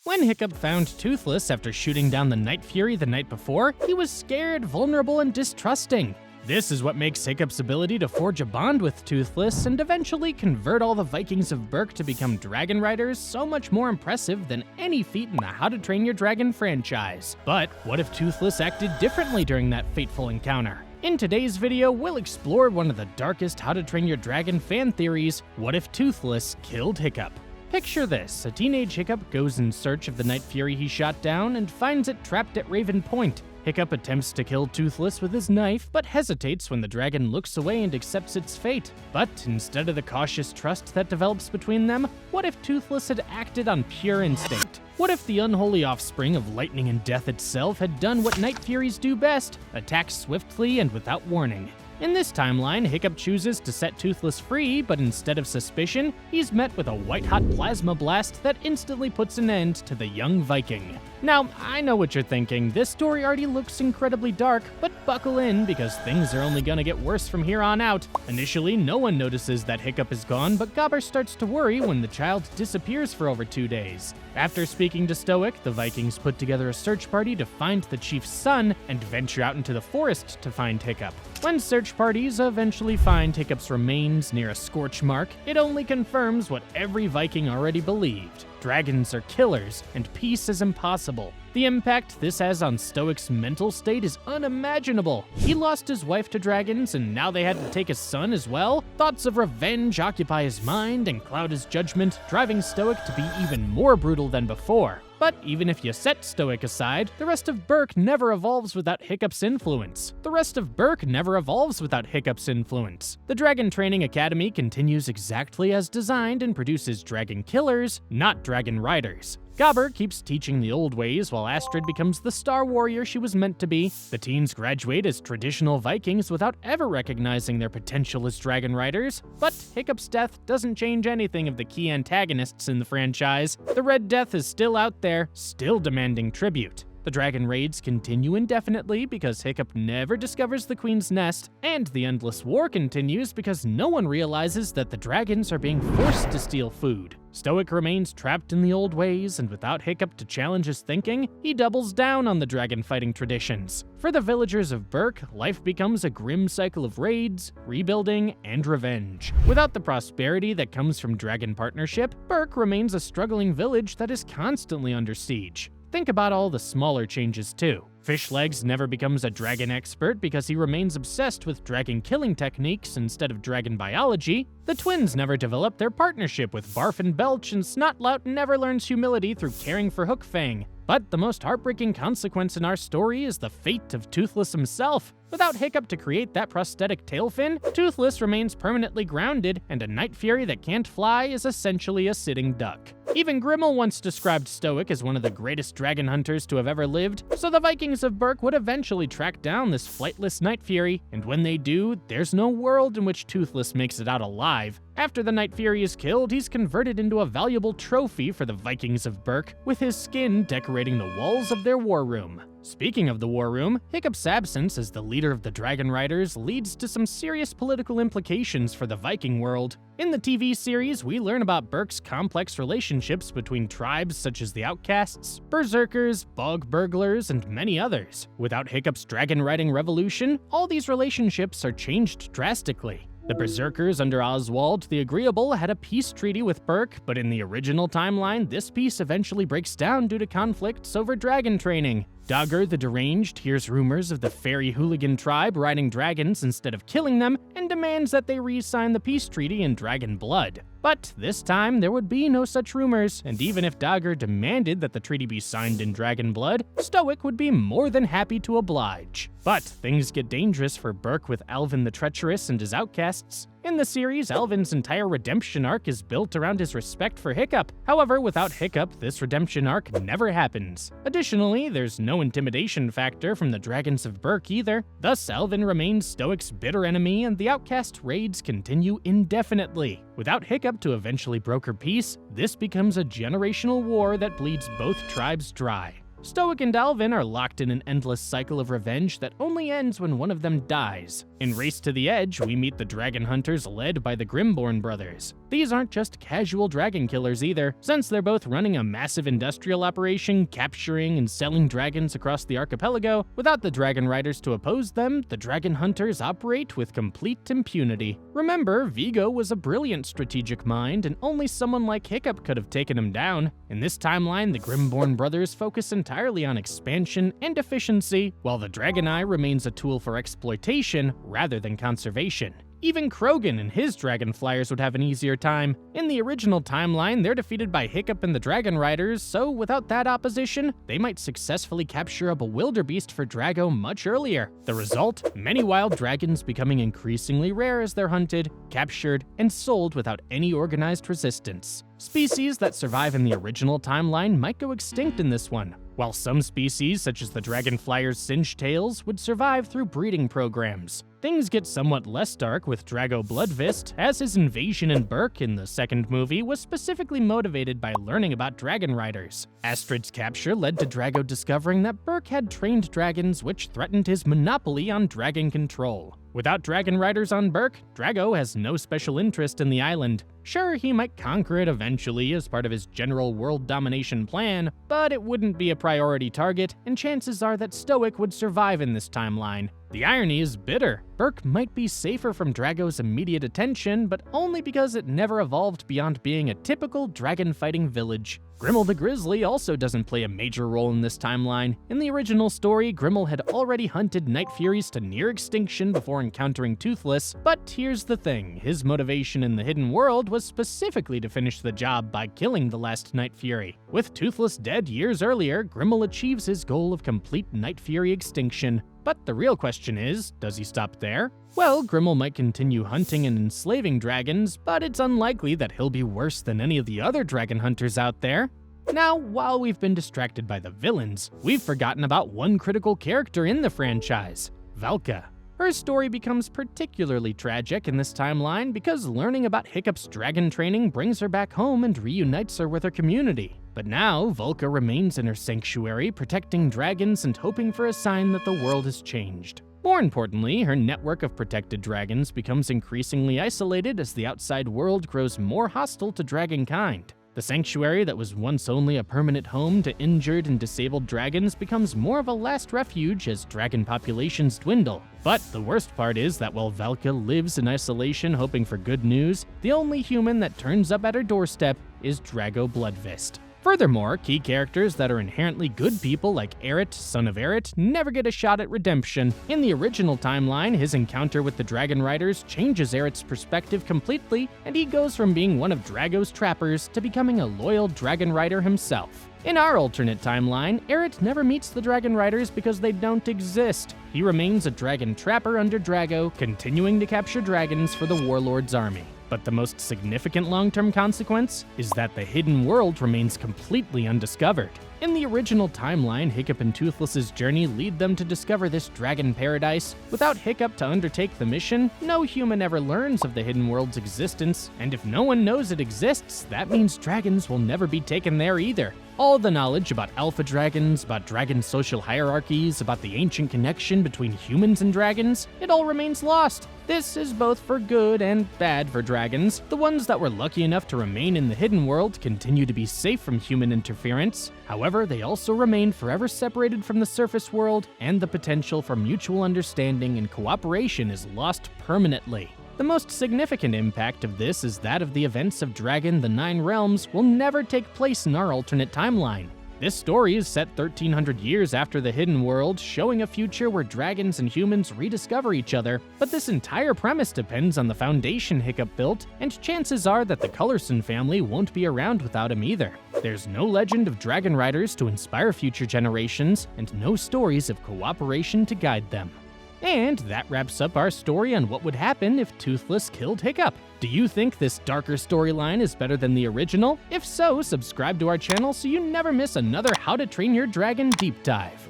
When Hiccup found Toothless after shooting down the Night Fury the night before, he was scared, vulnerable, and distrusting. This is what makes Hiccup's ability to forge a bond with Toothless and eventually convert all the Vikings of Berk to become dragon riders so much more impressive than any feat in the How to Train Your Dragon franchise. But what if Toothless acted differently during that fateful encounter? In today's video, we'll explore one of the darkest How to Train Your Dragon fan theories: what if Toothless killed Hiccup? Picture this: a teenage Hiccup goes in search of the Night Fury he shot down and finds it trapped at Raven Point. Hiccup attempts to kill Toothless with his knife, but hesitates when the dragon looks away and accepts its fate. But instead of the cautious trust that develops between them, what if Toothless had acted on pure instinct? What if the unholy offspring of lightning and death itself had done what Night Furies do best: attack swiftly and without warning? In this timeline, Hiccup chooses to set Toothless free, but instead of suspicion, he's met with a white-hot plasma blast that instantly puts an end to the young Viking. Now, I know what you're thinking, this story already looks incredibly dark, but buckle in because things are only gonna get worse from here on out. Initially, no one notices that Hiccup is gone, but Gobber starts to worry when the child disappears for over 2 days. After speaking to Stoic, the Vikings put together a search party to find the chief's son and venture out into the forest to find Hiccup. When search parties eventually find Hiccup's remains near a scorch mark, it only confirms what every Viking already believed: dragons are killers, and peace is impossible. The impact this has on Stoic's mental state is unimaginable. He lost his wife to dragons, and now they had to take his son as well. Thoughts of revenge occupy his mind and cloud his judgment, driving Stoic to be even more brutal than before. But even if you set Stoic aside, the rest of Berk never evolves without Hiccup's influence. The Dragon Training Academy continues exactly as designed and produces dragon killers, not dragon riders. Gobber keeps teaching the old ways while Astrid becomes the star warrior she was meant to be. The teens graduate as traditional Vikings without ever recognizing their potential as dragon riders. But Hiccup's death doesn't change anything of the key antagonists in the franchise. The Red Death is still out there, still demanding tribute. The dragon raids continue indefinitely because Hiccup never discovers the Queen's Nest, and the endless war continues because no one realizes that the dragons are being forced to steal food. Stoic remains trapped in the old ways, and without Hiccup to challenge his thinking, he doubles down on the dragon fighting traditions. For the villagers of Berk, life becomes a grim cycle of raids, rebuilding, and revenge. Without the prosperity that comes from dragon partnership, Berk remains a struggling village that is constantly under siege. Think about all the smaller changes too. Fishlegs never becomes a dragon expert because he remains obsessed with dragon killing techniques instead of dragon biology. The twins never develop their partnership with Barf and Belch, and Snotlout never learns humility through caring for Hookfang. But the most heartbreaking consequence in our story is the fate of Toothless himself. Without Hiccup to create that prosthetic tail fin, Toothless remains permanently grounded, and a Night Fury that can't fly is essentially a sitting duck. Even Grimmel once described Stoic as one of the greatest dragon hunters to have ever lived, so the Vikings of Berk would eventually track down this flightless Night Fury, and when they do, there's no world in which Toothless makes it out alive. After the Night Fury is killed, he's converted into a valuable trophy for the Vikings of Berk, with his skin decorating the walls of their war room. Speaking of the war room, Hiccup's absence as the leader of the Dragon Riders leads to some serious political implications for the Viking world. In the TV series, we learn about Berk's complex relationships between tribes such as the Outcasts, Berserkers, Bog Burglars, and many others. Without Hiccup's dragon riding revolution, all these relationships are changed drastically. The Berserkers under Oswald the Agreeable had a peace treaty with Berk, but in the original timeline, this peace eventually breaks down due to conflicts over dragon training. Dagger the Deranged hears rumors of the fairy hooligan tribe riding dragons instead of killing them, and demands that they re-sign the peace treaty in dragon blood. But this time, there would be no such rumors, and even if Dagger demanded that the treaty be signed in dragon blood, Stoic would be more than happy to oblige. But things get dangerous for Berk with Alvin the Treacherous and his outcasts. In the series, Alvin's entire redemption arc is built around his respect for Hiccup. However, without Hiccup, this redemption arc never happens. Additionally, there's no intimidation factor from the Dragons of Berk either. Thus, Alvin remains Stoic's bitter enemy, and the outcast raids continue indefinitely. Without Hiccup to eventually broker peace, this becomes a generational war that bleeds both tribes dry. Stoic and Alvin are locked in an endless cycle of revenge that only ends when one of them dies. In Race to the Edge, we meet the dragon hunters led by the Grimborn brothers. These aren't just casual dragon killers either, since they're both running a massive industrial operation, capturing and selling dragons across the archipelago. Without the dragon riders to oppose them, the dragon hunters operate with complete impunity. Remember, Vigo was a brilliant strategic mind, and only someone like Hiccup could have taken him down. In this timeline, the Grimborn brothers focus entirely on expansion and efficiency, while the Dragon Eye remains a tool for exploitation rather than conservation. Even Krogan and his dragon flyers would have an easier time. In the original timeline, they're defeated by Hiccup and the Dragon Riders, so without that opposition, they might successfully capture a bewilderbeast for Drago much earlier. The result? Many wild dragons becoming increasingly rare as they're hunted, captured, and sold without any organized resistance. Species that survive in the original timeline might go extinct in this one, while some species, such as the dragonflyer's singe tails, would survive through breeding programs. Things get somewhat less dark with Drago Bloodfist, as his invasion in Burke in the second movie was specifically motivated by learning about dragon riders. Astrid's capture led to Drago discovering that Burke had trained dragons which threatened his monopoly on dragon control. Without dragon riders on Burke, Drago has no special interest in the island. Sure, he might conquer it eventually as part of his general world domination plan, but it wouldn't be a priority target, and chances are that Stoic would survive in this timeline. The irony is bitter. Burke might be safer from Drago's immediate attention, but only because it never evolved beyond being a typical dragon-fighting village. Grimmel the Grizzly also doesn't play a major role in this timeline. In the original story, Grimmel had already hunted Night Furies to near extinction before encountering Toothless, but here's the thing, his motivation in the hidden world was specifically to finish the job by killing the last Night Fury. With Toothless dead years earlier, Grimmel achieves his goal of complete Night Fury extinction. But the real question is, does he stop there? Well, Grimmel might continue hunting and enslaving dragons, but it's unlikely that he'll be worse than any of the other dragon hunters out there. Now, while we've been distracted by the villains, we've forgotten about one critical character in the franchise, Valka. Her story becomes particularly tragic in this timeline because learning about Hiccup's dragon training brings her back home and reunites her with her community. But now, Valka remains in her sanctuary, protecting dragons and hoping for a sign that the world has changed. More importantly, her network of protected dragons becomes increasingly isolated as the outside world grows more hostile to dragonkind. The sanctuary that was once only a permanent home to injured and disabled dragons becomes more of a last refuge as dragon populations dwindle. But the worst part is that while Valka lives in isolation hoping for good news, the only human that turns up at her doorstep is Drago Bloodfist. Furthermore, key characters that are inherently good people like Eret, son of Eret, never get a shot at redemption. In the original timeline, his encounter with the Dragon Riders changes Eret's perspective completely, and he goes from being one of Drago's trappers to becoming a loyal Dragon Rider himself. In our alternate timeline, Eret never meets the Dragon Riders because they don't exist. He remains a dragon trapper under Drago, continuing to capture dragons for the Warlord's army. But the most significant long-term consequence is that the hidden world remains completely undiscovered. In the original timeline, Hiccup and Toothless's journey lead them to discover this dragon paradise. Without Hiccup to undertake the mission, no human ever learns of the hidden world's existence, and if no one knows it exists, that means dragons will never be taken there either. All the knowledge about alpha dragons, about dragon social hierarchies, about the ancient connection between humans and dragons, it all remains lost. This is both for good and bad for dragons. The ones that were lucky enough to remain in the hidden world continue to be safe from human interference. However, they also remain forever separated from the surface world, and the potential for mutual understanding and cooperation is lost permanently. The most significant impact of this is that of the events of Dragon the Nine Realms will never take place in our alternate timeline. This story is set 1300 years after the Hidden World, showing a future where dragons and humans rediscover each other, but this entire premise depends on the foundation Hiccup built, and chances are that the Cullerson family won't be around without him either. There's no legend of dragon riders to inspire future generations, and no stories of cooperation to guide them. And that wraps up our story on what would happen if Toothless killed Hiccup. Do you think this darker storyline is better than the original? If so, subscribe to our channel so you never miss another How to Train Your Dragon deep dive.